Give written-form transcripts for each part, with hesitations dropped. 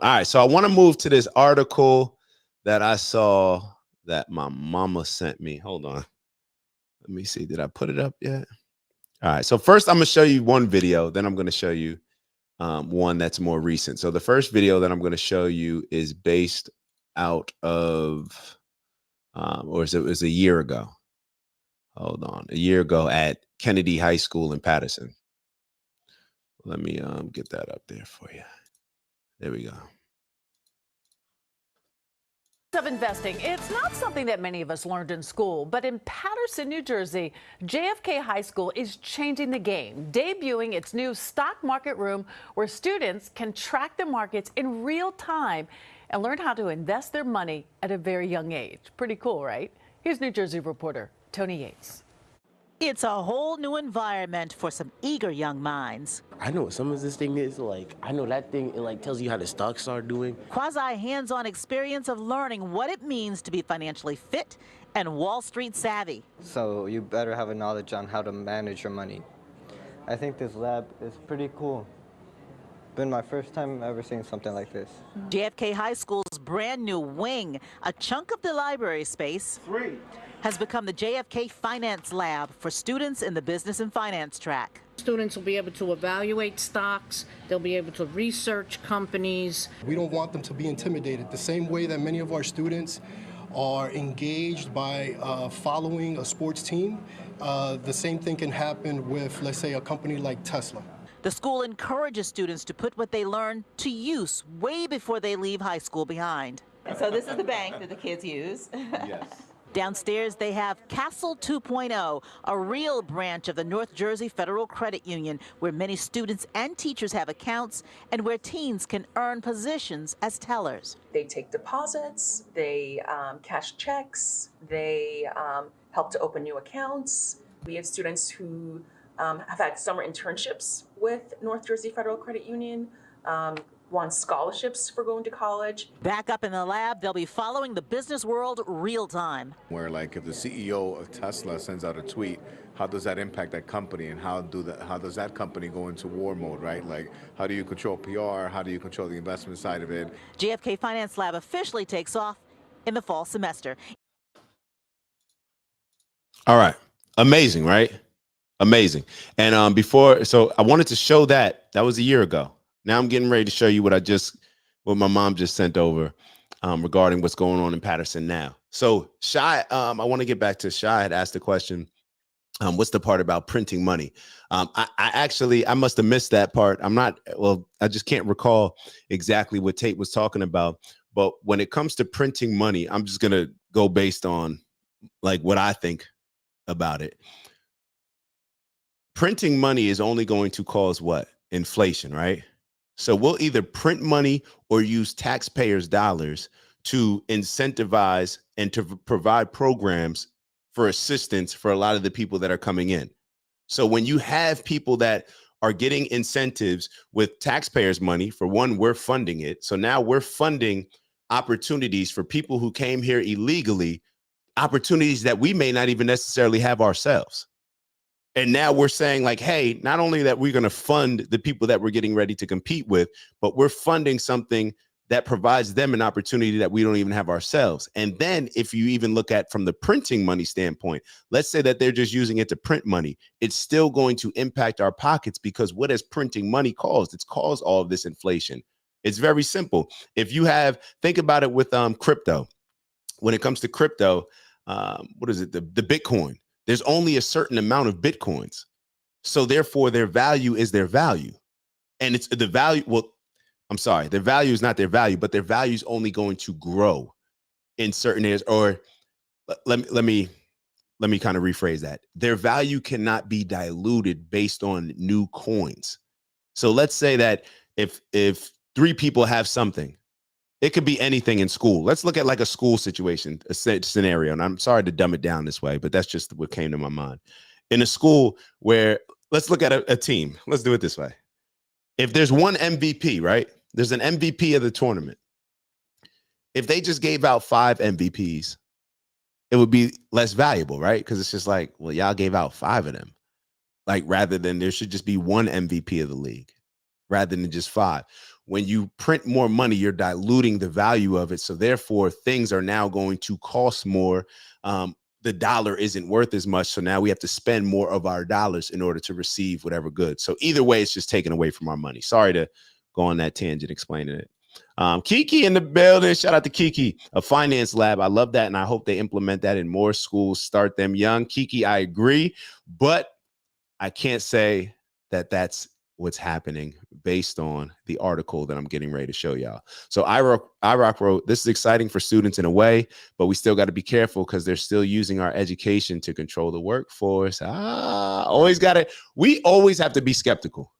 All right, so I want to move to this article that I saw that my mama sent me. Hold on. Let me see. Did I put it up yet? All right. So first, I'm gonna show you one video. Then I'm gonna show you one that's more recent. So the first video that I'm gonna show you is based out of, or it was a year ago. Hold on, a year ago at Kennedy High School in Patterson. Let me get that up there for you. There we go. Of investing. It's not something that many of us learned in school, but in Patterson, New Jersey, JFK High School is changing the game, debuting its new stock market room where students can track the markets in real time and learn how to invest their money at a very young age. Pretty cool, right? Here's New Jersey reporter Tony Yates. It's a whole new environment for some eager young minds. I know what some of this thing is. Like, I know that thing, it like tells you how the stocks are doing. Quasi hands-on experience of learning what it means to be financially fit and Wall Street savvy. So you better have a knowledge on how to manage your money. I think this lab is pretty cool. Been my first time ever seeing something like this. JFK High School's brand new wing, a chunk of the library space, has become the JFK Finance Lab for students in the business and finance track. Students will be able to evaluate stocks, they'll be able to research companies. We don't want them to be intimidated the same way that many of our students are engaged by following a sports team. The same thing can happen with, let's say, a company like Tesla. The school encourages students to put what they learn to use way before they leave high school behind. And so this is the bank that the kids use. Yes. Downstairs, they have Castle 2.0, a real branch of the North Jersey Federal Credit Union, where many students and teachers have accounts and where teens can earn positions as tellers. They take deposits, they cash checks, they help to open new accounts. We have students who have had summer internships with North Jersey Federal Credit Union, won scholarships for going to college. Back up in the lab, they'll be following the business world real time. Where like if the CEO of Tesla sends out a tweet, how does that impact that company, and how does that company go into war mode, right? Like, how do you control PR? How do you control the investment side of it? JFK Finance Lab officially takes off in the fall semester. All right. Amazing, right? Amazing. And so I wanted to show that was a year ago. Now I'm getting ready to show you what my mom just sent over regarding what's going on in Patterson now. So Shy, I want to get back to Shy had asked the question, what's the part about printing money? I must have missed that part. I just can't recall exactly what Tate was talking about. But when it comes to printing money, I'm just going to go based on like what I think about it. Printing money is only going to cause what? Inflation, right? So we'll either print money or use taxpayers' dollars to incentivize and to provide programs for assistance for a lot of the people that are coming in. So when you have people that are getting incentives with taxpayers' money, for one, we're funding it. So now we're funding opportunities for people who came here illegally, opportunities that we may not even necessarily have ourselves. And now we're saying like, hey, not only that we're going to fund the people that we're getting ready to compete with, but we're funding something that provides them an opportunity that we don't even have ourselves. And then if you even look at from the printing money standpoint, let's say that they're just using it to print money, it's still going to impact our pockets, because what has printing money caused? It's caused all of this inflation. It's very simple. If you think about it with crypto. When it comes to crypto, what is it? The Bitcoin. There's only a certain amount of Bitcoins. So therefore their value is their value. And it's the value. Well, I'm sorry, their value is not their value, but their value is only going to grow in certain areas. Or let me kind of rephrase that. Their value cannot be diluted based on new coins. So let's say that if three people have something, it could be anything in school. Let's look at like a school situation, a scenario. And I'm sorry to dumb it down this way, but that's just what came to my mind. In a school where, let's look at a team. Let's do it this way. If there's one MVP, right? There's an MVP of the tournament. If they just gave out 5 MVPs, it would be less valuable, right? Because it's just like, well, y'all gave out 5 of them. Like, rather than there should just be one MVP of the league rather than just 5. when you print more money, you're diluting the value of it. So therefore, things are now going to cost more. The dollar isn't worth as much. So now we have to spend more of our dollars in order to receive whatever goods. So either way, it's just taken away from our money. Sorry to go on that tangent explaining it. Kiki in the building. Shout out to Kiki, a finance lab. I love that. And I hope they implement that in more schools, start them young. Kiki, I agree, but I can't say that that's what's happening based on the article that I'm getting ready to show y'all. So IROC wrote, this is exciting for students in a way, but we still got to be careful because they're still using our education to control the workforce. We always have to be skeptical.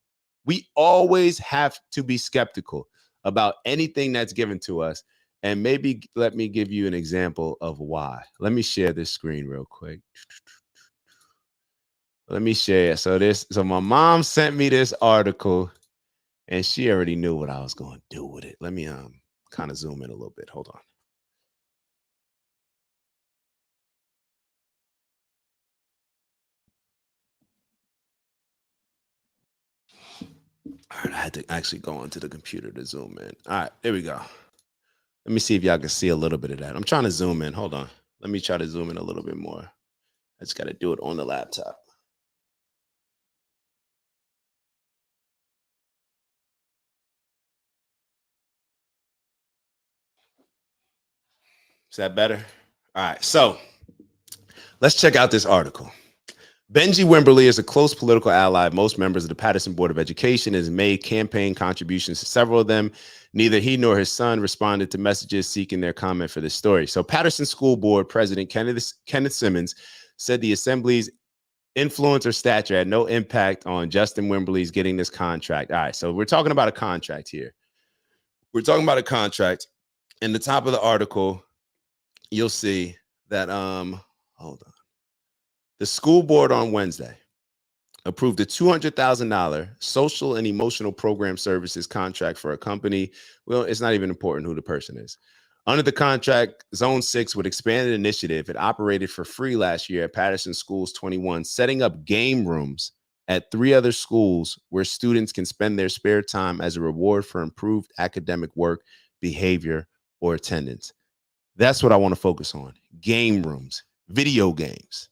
We always have to be skeptical about anything that's given to us. And maybe let me give you an example of why. Let me share this screen real quick. Let me share. So my mom sent me this article and she already knew what I was going to do with it. Let me kind of zoom in a little bit. Hold on. All right, I had to actually go onto the computer to zoom in. All right, there we go. Let me see if y'all can see a little bit of that. I'm trying to zoom in. Hold on. Let me try to zoom in a little bit more. I just got to do it on the laptop. Is that better? All right, so let's check out this article. Benji Wimberly is a close political ally of most members of the Patterson Board of Education and has made campaign contributions to several of them. Neither he nor his son responded to messages seeking their comment for this story. So Patterson School Board President Kenneth Simmons said the assembly's influence or stature had no impact on Justin Wimberly's getting this contract. All right, so we're talking about a contract here. We're talking about a contract. In the top of the article, you'll see that, hold on. The school board on Wednesday approved a $200,000 social and emotional program services contract for a company. Well, it's not even important who the person is. Under the contract, Zone 6 would expand an initiative. It operated for free last year at Patterson Schools 21, setting up game rooms at 3 other schools where students can spend their spare time as a reward for improved academic work, behavior, or attendance. That's what I want to focus on. Game rooms, video games.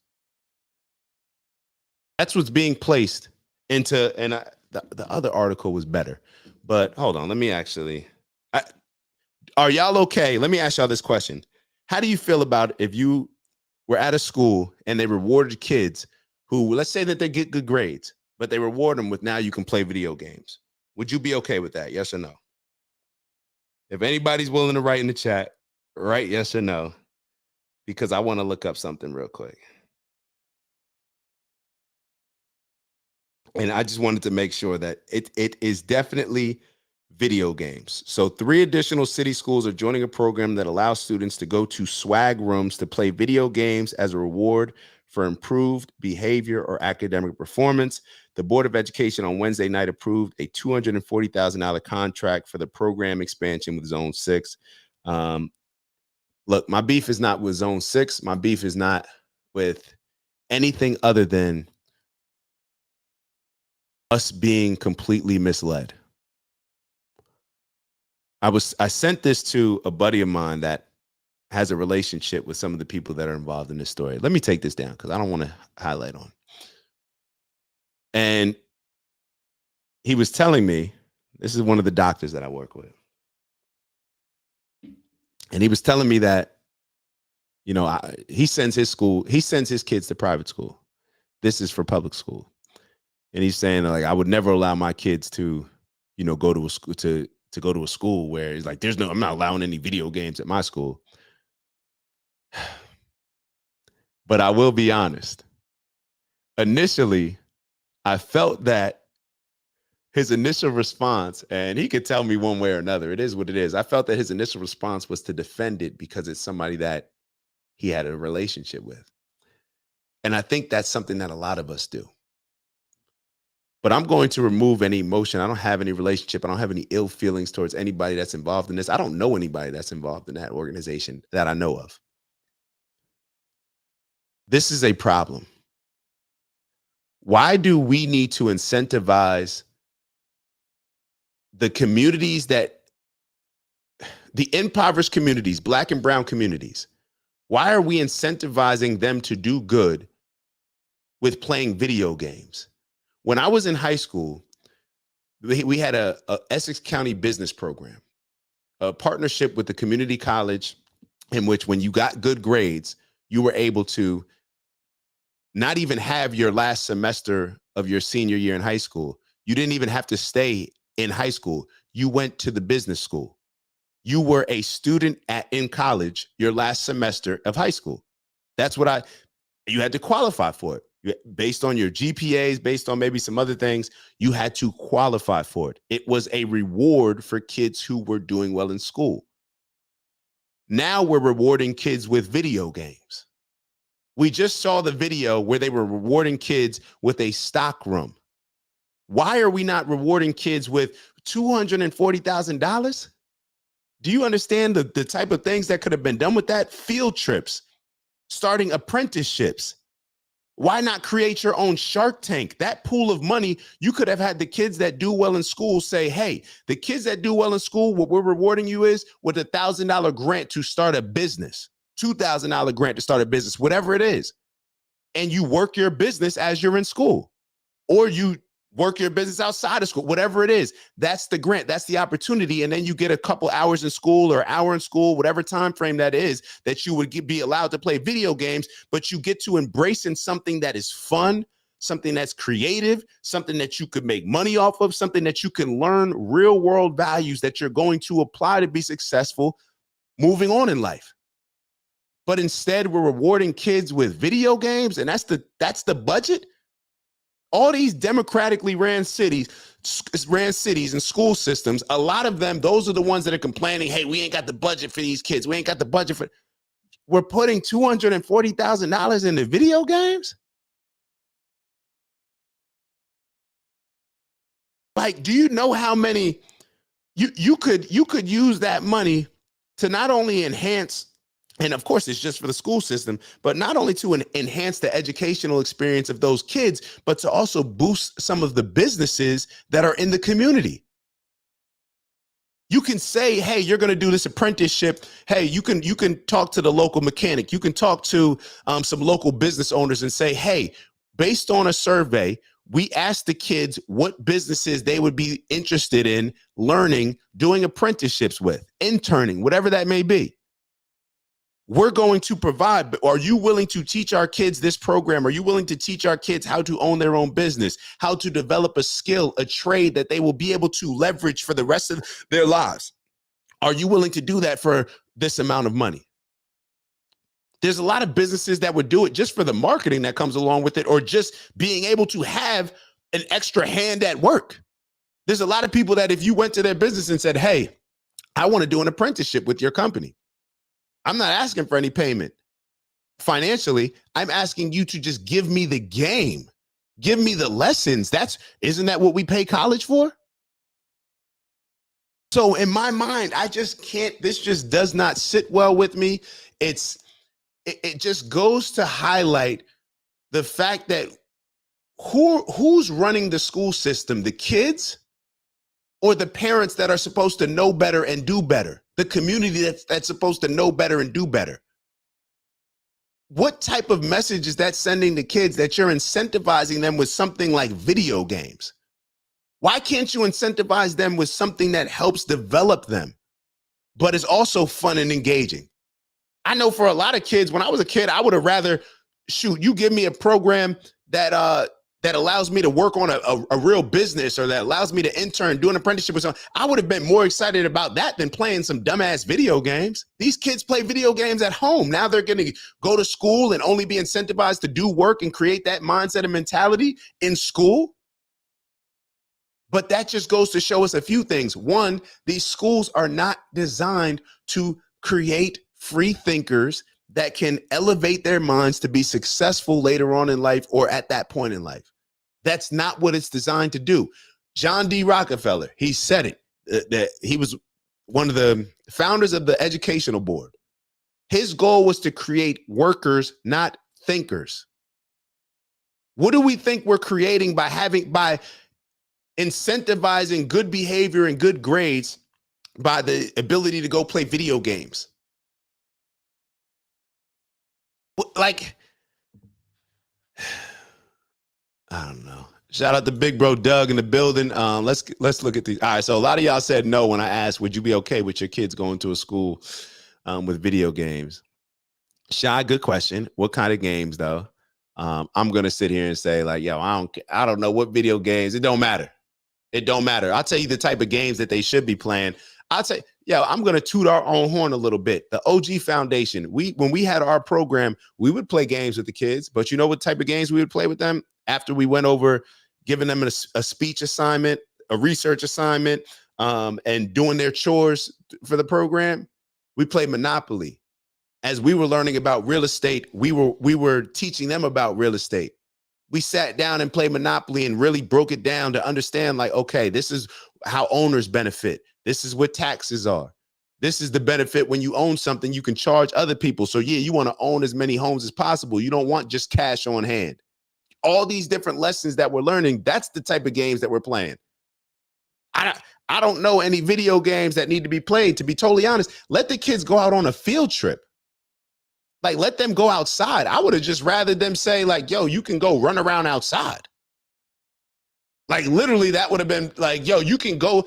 That's what's being placed into, and the other article was better, but hold on. Let me actually, are y'all okay? Let me ask y'all this question. How do you feel about if you were at a school and they rewarded kids who, let's say that they get good grades, but they reward them with now you can play video games? Would you be okay with that? Yes or no? If anybody's willing to write in the chat, write yes or no, because I want to look up something real quick. And I just wanted to make sure that it is definitely video games. So 3 additional city schools are joining a program that allows students to go to swag rooms to play video games as a reward for improved behavior or academic performance. The Board of Education on Wednesday night approved a $240,000 contract for the program expansion with Zone 6. Look, my beef is not with Zone 6. My beef is not with anything other than us being completely misled. I sent this to a buddy of mine that has a relationship with some of the people that are involved in this story. Let me take this down because I don't want to highlight on. And he was telling me, this is one of the doctors that I work with. And he was telling me that, you know, he sends his kids to private school. This is for public school. And he's saying, like, I would never allow my kids to, you know, go to a school to go to a school where it's like, I'm not allowing any video games at my school. But I will be honest. Initially, I felt that his initial response, and he could tell me one way or another, it is what it is. I felt that his initial response was to defend it because it's somebody that he had a relationship with. And I think that's something that a lot of us do. But I'm going to remove any emotion. I don't have any relationship. I don't have any ill feelings towards anybody that's involved in this. I don't know anybody that's involved in that organization that I know of. This is a problem. Why do we need to incentivize the communities that the impoverished communities, Black and brown communities, why are we incentivizing them to do good with playing video games? When I was in high school, we had a Essex County business program, a partnership with the community college, in which when you got good grades, you were able to not even have your last semester of your senior year in high school. You didn't even have to stay in high school. You went to the business school. You were a student in college your last semester of high school. That's what you had to qualify for it. Based on your GPAs, based on maybe some other things, you had to qualify for it. It was a reward for kids who were doing well in school. Now we're rewarding kids with video games. We just saw the video where they were rewarding kids with a stock room. Why are we not rewarding kids with $240,000? Do you understand the type of things that could have been done with that? Field trips, starting apprenticeships. Why not create your own Shark Tank? That pool of money, you could have had the kids that do well in school say, hey, the kids that do well in school, what we're rewarding you is with a $1,000 grant to start a business, $2,000 grant to start a business, whatever it is. And you work your business as you're in school, or you work your business outside of school, whatever it is. That's the grant, that's the opportunity. And then you get a couple hours in school or an hour in school, whatever time frame that is, that you would be allowed to play video games, but you get to embrace in something that is fun, something that's creative, something that you could make money off of, something that you can learn real world values that you're going to apply to be successful moving on in life. But instead, we're rewarding kids with video games, and that's the budget. All these democratically ran cities and school systems, a lot of them, those are the ones that are complaining, hey, we ain't got the budget for these kids. We ain't got the budget for. We're putting $240,000 into video games? Like, do you know how many you could use that money to not only enhance, and of course, it's just for the school system, but not only to enhance the educational experience of those kids, but to also boost some of the businesses that are in the community. You can say, hey, you're going to do this apprenticeship. Hey, you can talk to the local mechanic. You can talk to some local business owners and say, hey, based on a survey, we asked the kids what businesses they would be interested in learning, doing apprenticeships with, interning, whatever that may be. We're going to provide, but are you willing to teach our kids this program? Are you willing to teach our kids how to own their own business, how to develop a skill, a trade that they will be able to leverage for the rest of their lives? Are you willing to do that for this amount of money? There's a lot of businesses that would do it just for the marketing that comes along with it, or just being able to have an extra hand at work. There's a lot of people that if you went to their business and said, hey, I want to do an apprenticeship with your company, I'm not asking for any payment financially. I'm asking you to just give me the game. Give me the lessons. Isn't that what we pay college for? So in my mind, I just can't, this just does not sit well with me. It just goes to highlight the fact that who's running the school system, the kids or the parents that are supposed to know better and do better? The community that's supposed to know better and do better. What type of message is that sending to kids that you're incentivizing them with something like video games? Why can't you incentivize them with something that helps develop them, but is also fun and engaging? I know for a lot of kids, when I was a kid, I would have rather, shoot, you give me a program that allows me to work on a real business, or that allows me to intern, do an apprenticeship or something. I would have been more excited about that than playing some dumbass video games. These kids play video games at home. Now they're going to go to school and only be incentivized to do work and create that mindset and mentality in school. But that just goes to show us a few things. One, these schools are not designed to create free thinkers that can elevate their minds to be successful later on in life or at that point in life. That's not what it's designed to do. John D. Rockefeller, he said it, that he was one of the founders of the Educational Board. His goal was to create workers, not thinkers. What do we think we're creating by incentivizing good behavior and good grades by the ability to go play video games. Like, I don't know. Shout out to big bro Doug in the building. Let's look at these. All right, so a lot of y'all said no when I asked, would you be okay with your kids going to a school with video games? Shy, good question. What kind of games though? I'm gonna sit here and say like, yo, I don't know what video games. It don't matter. It don't matter. I'll tell you the type of games that they should be playing. I'll tell you, yo, I'm gonna toot our own horn a little bit. The OG Foundation. When we had our program, we would play games with the kids, but you know what type of games we would play with them after we went over giving them a speech assignment, a research assignment, and doing their chores for the program? We played Monopoly. As we were learning about real estate, we were teaching them about real estate. We sat down and played Monopoly and really broke it down to understand like, okay, this is how owners benefit. This is what taxes are. This is the benefit when you own something, you can charge other people. So yeah, you want to own as many homes as possible. You don't want just cash on hand. All these different lessons that we're learning, that's the type of games that we're playing. I don't know any video games that need to be played, to be totally honest. Let the kids go out on a field trip. Like, let them go outside. I would have just rather them say like, yo, you can go run around outside. Like literally that would have been like, yo, you can go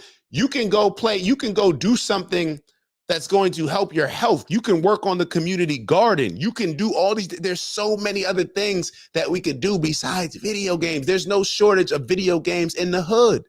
play, you can go do something that's going to help your health. You can work on the community garden. You can do all these. There's so many other things that we could do besides video games. There's no shortage of video games in the hood.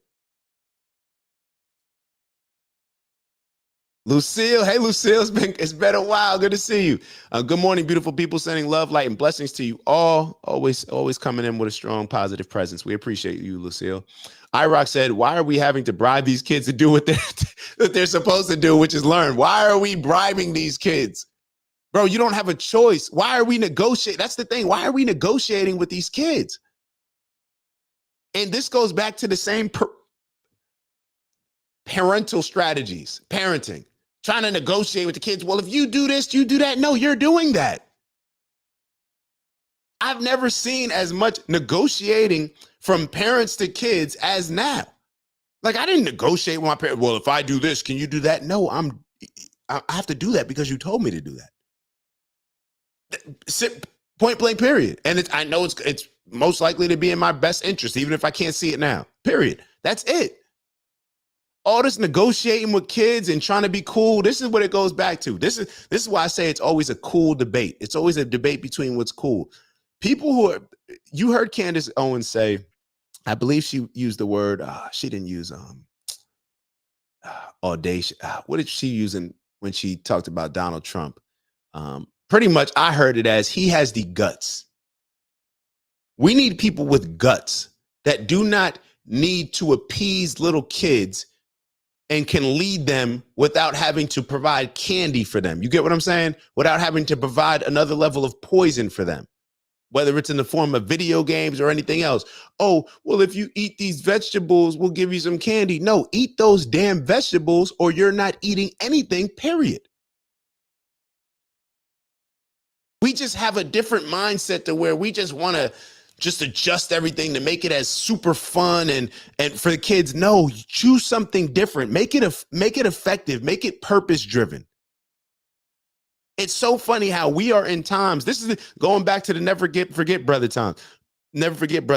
Lucille, hey Lucille, it's been a while. Good to see you. Good morning, beautiful people. Sending love, light, and blessings to you all. Always coming in with a strong, positive presence. We appreciate you, Lucille. iRock said, "Why are we having to bribe these kids to do what they're supposed to do, which is learn? Why are we bribing these kids, bro? You don't have a choice. Why are we negotiating? That's the thing. Why are we negotiating with these kids?" And this goes back to the same parental strategies, parenting. Trying to negotiate with the kids. Well, if you do this, you do that. No, you're doing that. I've never seen as much negotiating from parents to kids as now. Like, I didn't negotiate with my parents. Well, if I do this, can you do that? No, I have to do that because you told me to do that. Point blank, period. And I know it's most likely to be in my best interest, even if I can't see it now. Period. That's it. All this negotiating with kids and trying to be cool, this is what it goes back to. This is why I say it's always a cool debate. It's always a debate between what's cool. People you heard Candace Owens say, I believe she used the word, she didn't use audacious. What did she use when she talked about Donald Trump? Pretty much I heard it as he has the guts. We need people with guts that do not need to appease little kids and can lead them without having to provide candy for them. You get what I'm saying? Without having to provide another level of poison for them, whether it's in the form of video games or anything else. Oh, well, if you eat these vegetables, we'll give you some candy. No, eat those damn vegetables or you're not eating anything, period. We just have a different mindset to where we just want to just adjust everything to make it as super fun and for the kids. No, choose something different. Make it effective. Make it purpose driven. It's so funny how we are in times. This is going back to the never forget brother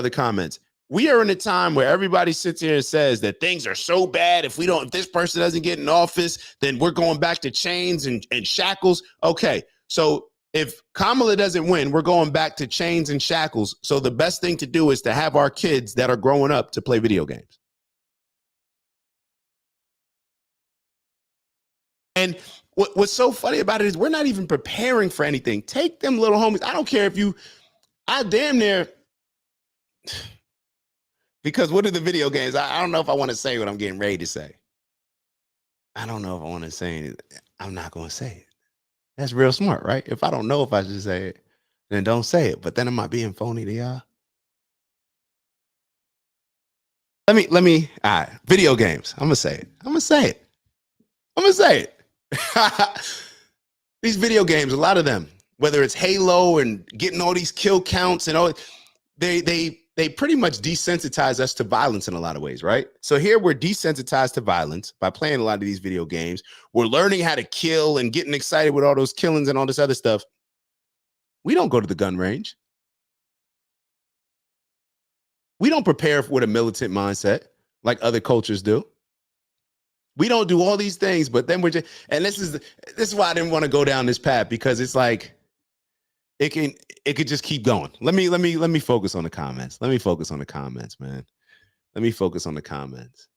comments. We are in a time where everybody sits here and says that things are so bad. If this person doesn't get in office, then we're going back to chains and shackles. Okay, so if Kamala doesn't win, we're going back to chains and shackles. So the best thing to do is to have our kids that are growing up to play video games. And what's so funny about it is we're not even preparing for anything. Take them little homies. I don't care if I damn near, because what are the video games? I don't know if I want to say what I'm getting ready to say. I don't know if I want to say anything. I'm not going to say it. That's real smart, right? If I don't know if I should say it, then don't say it. But then am I being phony to y'all? Let me, all right, video games. I'm going to say it. These video games, a lot of them, whether it's Halo and getting all these kill counts and all, they they pretty much desensitize us to violence in a lot of ways, right? So here we're desensitized to violence by playing a lot of these video games. We're learning how to kill and getting excited with all those killings and all this other stuff. We don't go to the gun range. We don't prepare with a militant mindset like other cultures do. We don't do all these things, but then we're just, and this is why I didn't want to go down this path, because it's like it could just keep going. Let me focus on the comments. Let me focus on the comments, man. Let me focus on the comments.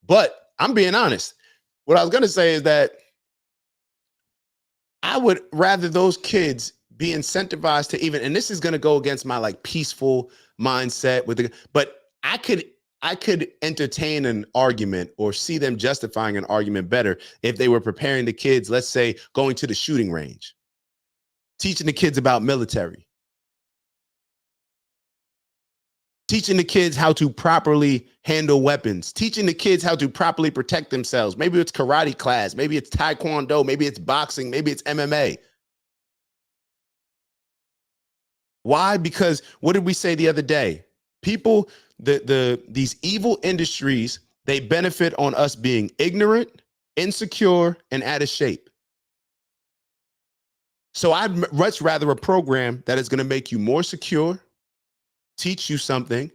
But I'm being honest. What I was gonna say is that I would rather those kids be incentivized to even, and this is gonna go against my like peaceful mindset with the, but I could entertain an argument or see them justifying an argument better if they were preparing the kids, let's say going to the shooting range, teaching the kids about military, teaching the kids how to properly handle weapons, teaching the kids how to properly protect themselves. Maybe it's karate class, maybe it's taekwondo, maybe it's boxing, maybe it's MMA. Why? Because what did we say the other day? People, these evil industries, they benefit on us being ignorant, insecure, and out of shape. So I'd much rather a program that is going to make you more secure, teach you something,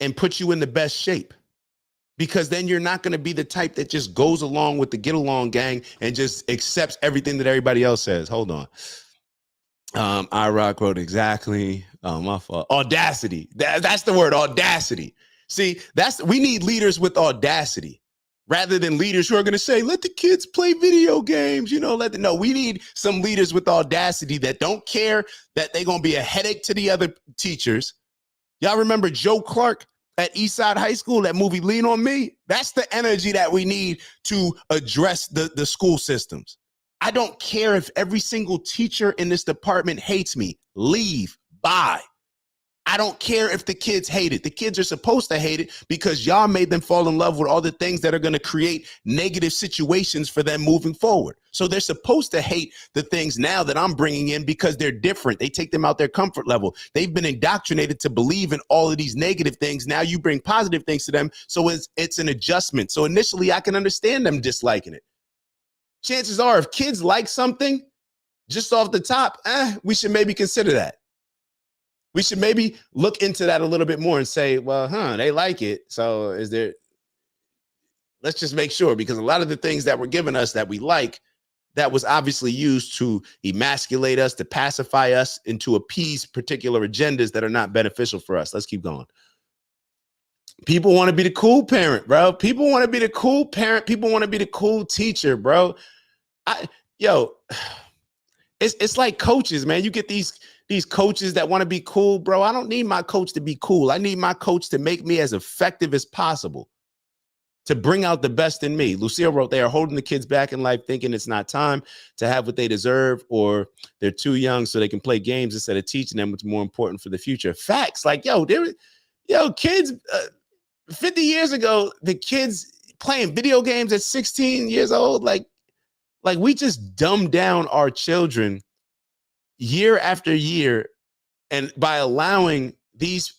and put you in the best shape. Because then you're not going to be the type that just goes along with the get along gang and just accepts everything that everybody else says. Hold on. iRock wrote exactly. Oh, my fault. Audacity. That's the word, audacity. See, we need leaders with audacity rather than leaders who are going to say, let the kids play video games. No, we need some leaders with audacity that don't care that they're going to be a headache to the other teachers. Y'all remember Joe Clark at Eastside High School, that movie Lean on Me? That's the energy that we need to address the school systems. I don't care if every single teacher in this department hates me. Leave. Bye. I don't care if the kids hate it. The kids are supposed to hate it because y'all made them fall in love with all the things that are going to create negative situations for them moving forward. So they're supposed to hate the things now that I'm bringing in because they're different. They take them out their comfort level. They've been indoctrinated to believe in all of these negative things. Now you bring positive things to them. So it's an adjustment. So initially I can understand them disliking it. Chances are if kids like something just off the top, we should maybe consider that. We should maybe look into that a little bit more and say, well, they like it. So let's just make sure, because a lot of the things that were given us that we like, that was obviously used to emasculate us, to pacify us, and to appease particular agendas that are not beneficial for us. Let's keep going. People want to be the cool parent, bro. People want to be the cool parent. People want to be the cool teacher, bro. It's like coaches, man. You get these coaches that want to be cool, bro. I don't need my coach to be cool. I need my coach to make me as effective as possible, to bring out the best in me. Lucille wrote, they are holding the kids back in life, thinking it's not time to have what they deserve, or they're too young so they can play games instead of teaching them what's more important for the future. Facts. Like, kids, 50 years ago, the kids playing video games at 16 years old, like we just dumbed down our children year after year, and by allowing these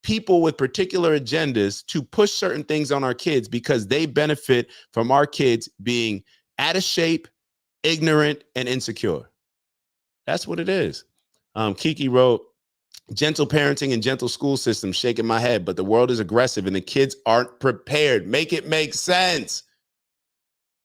people with particular agendas to push certain things on our kids because they benefit from our kids being out of shape, ignorant, and insecure. That's what it is. Kiki wrote, gentle parenting and gentle school systems, shaking my head, but the world is aggressive and the kids aren't prepared. Make it make sense.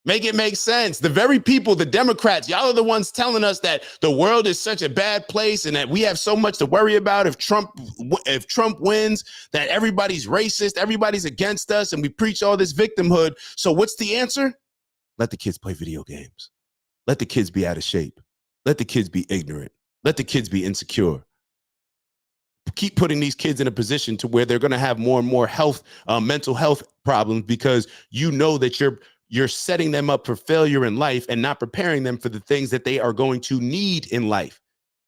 Make it make sense. The very people, the Democrats, y'all are the ones telling us that the world is such a bad place and that we have so much to worry about if Trump wins, that everybody's racist, everybody's against us, and we preach all this victimhood. So what's the answer? Let the kids play video games. Let the kids be out of shape. Let the kids be ignorant. Let the kids be insecure. Keep putting these kids in a position to where they're going to have more and more mental health problems, because you know that you're setting them up for failure in life and not preparing them for the things that they are going to need in life.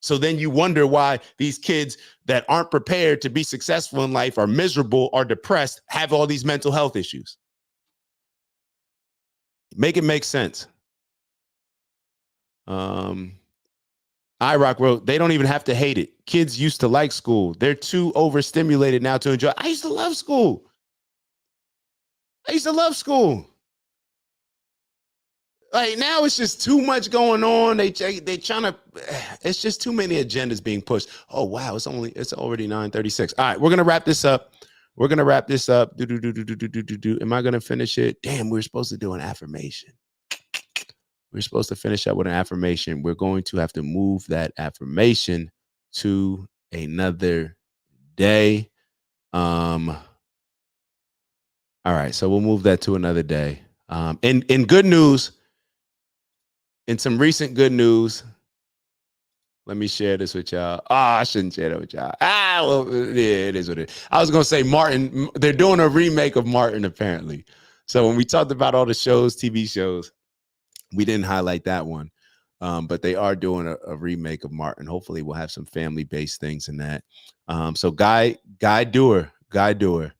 So then you wonder why these kids that aren't prepared to be successful in life are miserable, are depressed, have all these mental health issues. Make it make sense. iRock wrote, they don't even have to hate it. Kids used to like school. They're too overstimulated now to enjoy. I used to love school. I used to love school. Like now it's just too much going on. They trying to, it's just too many agendas being pushed. Oh, wow. It's already 9:36. All right. We're going to wrap this up. Am I going to finish it? Damn, we're supposed to do an affirmation. We're supposed to finish up with an affirmation. We're going to have to move that affirmation to another day. All right. So we'll move that to another day. In good news, in some recent good news, let me share this with y'all. I shouldn't share that with y'all. Well, yeah, it is what it is. I was going to say Martin, they're doing a remake of Martin, apparently. So when we talked about all the shows, TV shows, we didn't highlight that one. But they are doing a remake of Martin. Hopefully we'll have some family-based things in that. So Guy Dewar. The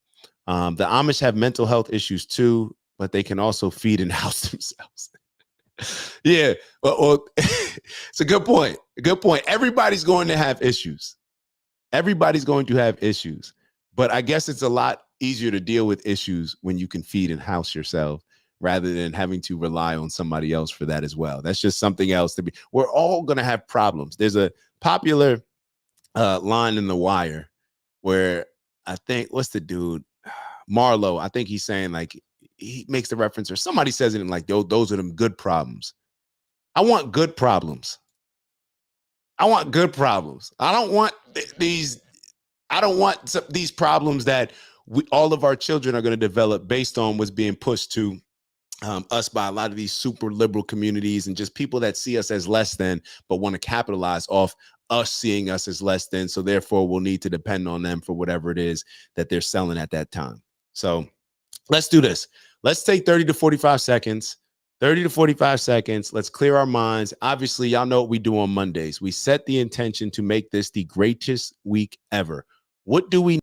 Amish have mental health issues too, but they can also feed and house themselves. Yeah, well, it's a good point. Everybody's going to have issues. But I guess it's a lot easier to deal with issues when you can feed and house yourself rather than having to rely on somebody else for that as well. That's just something else to be. We're all going to have problems. There's a popular line in The Wire where I think, what's the dude? Marlowe, I think he's saying like, he makes the reference or somebody says it in like, yo, those are them good problems. I want good problems. I don't want these problems that all of our children are going to develop based on what's being pushed to us by a lot of these super liberal communities and just people that see us as less than, but want to capitalize off us seeing us as less than. So therefore we'll need to depend on them for whatever it is that they're selling at that time. So let's do this. Let's take 30 to 45 seconds. Let's clear our minds. Obviously, y'all know what we do on Mondays. We set the intention to make this the greatest week ever. What do we